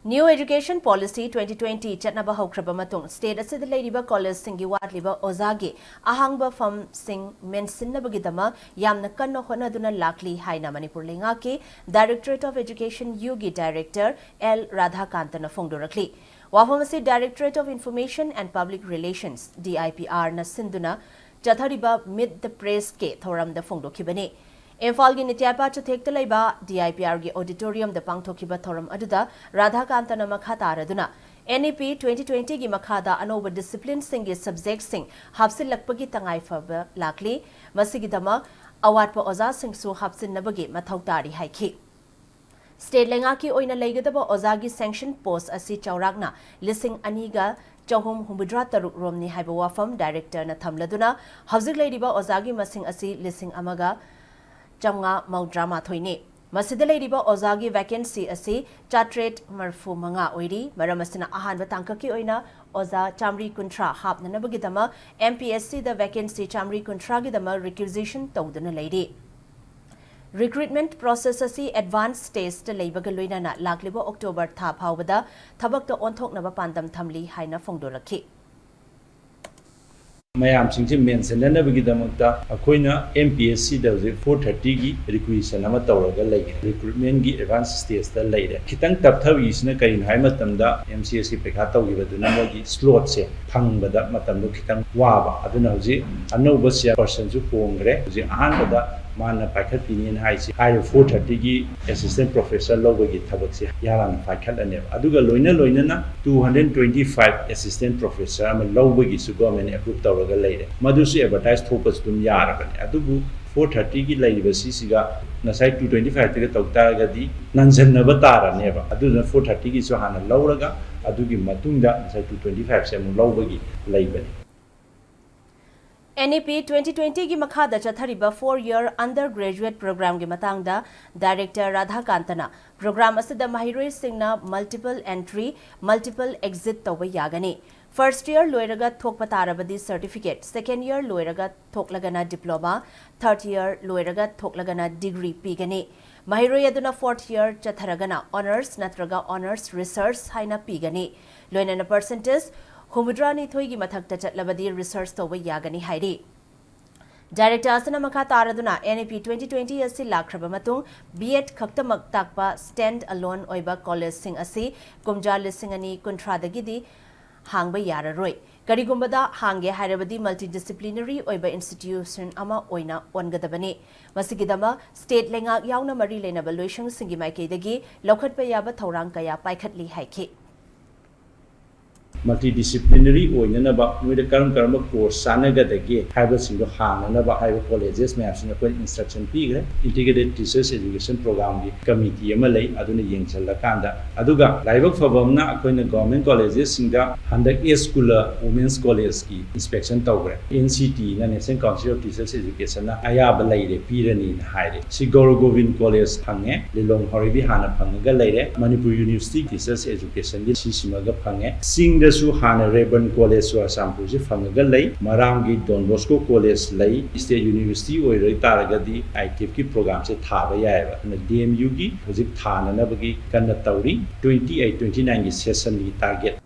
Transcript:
New Education Policy 2020 chatnaba haukraba matung state asida leiriba college singi watliba ozagi ahangba fam sing mensinnabagi dama yamna kanna honaduna lakli haina Manipur lengaki Directorate of Education UG Director L Radhakantana fongdorakli wafamasi Directorate of Information and Public Relations DIPR na sinduna chathariba mid the press ke thoram da fongdokibani Imphal gi Nityapa Chathekta Laiba DIPR gi auditorium da pangthokiba thoram aduda Radhakantana makha taraduna NEP 2020 gi makhada anoba discipline sing gi subject sing hapsilakpagi tangai faba lakli masigidama awatpa oza sing su hapsinnabagi mathau tari haiki State lenga ki oina leigadaba oza gi sanction post asi chawrakna lising aniga Chahum Humbudra Taruk Romni haiba wafam director na thamladuna hawzik leidiba oza gi masing asi lising amaga Jamga Maudrama Thoine. Masidale riba Ozagi vacancy asi Directorate Marfu Manga Oiri, Maramasina Ahan Vatankaki Oina, Oza Chamri Kuntra, Hapnanabagidama, MPSC the vacancy Chamri Kuntragidama requisition Todana lady. Recruitment process asi advanced stage the labor galoina na Laklibo October Thap Hawada, Tabak the Ontok Nava Pandam Tamli Haina Fongdolaki. Mayam singsi mentionanabagidamagta akoina MPSC da 430 gi requisition ama tawraga lay recruitment gi advanced stage da layre khitang tapthawi isna kain hai matamda MCSC pekha tawgibaduna mogi slot se phangbada matamdo khitang waba aduna hoji anoba sia person ju hongre hoji ahanbada mana paikhat pinin haisi hai 430 gi assistant professor lobagi thabak se yaran paikhat ane aduga loina na 225 assistant professor ama lobagi su government approve tawraga layre madusi advertise thopas dum yarabane adugu 430 gi layriba sisiga nasai 225 tega tawtaragadi nanjannaba taraneba aduna 430 gi so hana lawraga adugi matungda nasai 225 se mu lobagi laybane NEP 2020 gi makhada chathariba 4-year undergraduate program gi matangda Director Radhakantana program asida mahiroi singna multiple entry multiple exit tawa yagani First year loiraga thokpa tarabadi certificate second year loiraga thoklagana diploma third year loiraga thoklagana degree pigani mahiroi aduna fourth year chatharagana honors natraga honors research haina pigani loinana percentage Humudrani Thoigi Mathakta Chatlabadi research to Yagani Haidi. Director Asana Makha Taraduna NEP 2020 Asi Lakrabamatung B.Ed Kaktamak Takpa Stand Alone Oiba College Sing Asi Kumja Lissingani Kuntradagidi Hangba Yara Roy. Karigumbada Hange Harabadi Multidisciplinary Oiba Institution Ama Oina Ongadabani. Masigidama State Lenga Yauna Mari Lena Valuation Singimai Dagi Lokat Payaba Taurankaya Paikatli Haiki. Multidisciplinary oinanaba noida karam course sanagadage haiba singdo hananaba haiba colleges mayapsina ko instruction pigre integrated teachers education program gi committee ama lay aduna yengchalakanda aduga laibak fabamna akoina government colleges singda handak school women's college ki inspection tawgre NCT na National Council of Teachers Education na ayaba layre pirani na haire si Guru Govind college phange lilong horibi hana phangaga layre Manipur University Teachers Education gi sisimaga phange singda su hana Rebon College su Assam ji phangaga lay Maramgi Don Bosco College lay State University oiroi taragadi ITF ki program se thaba yaiba na DMU gi hojik thana na bagi kanna tawri 28-29 gi session gi target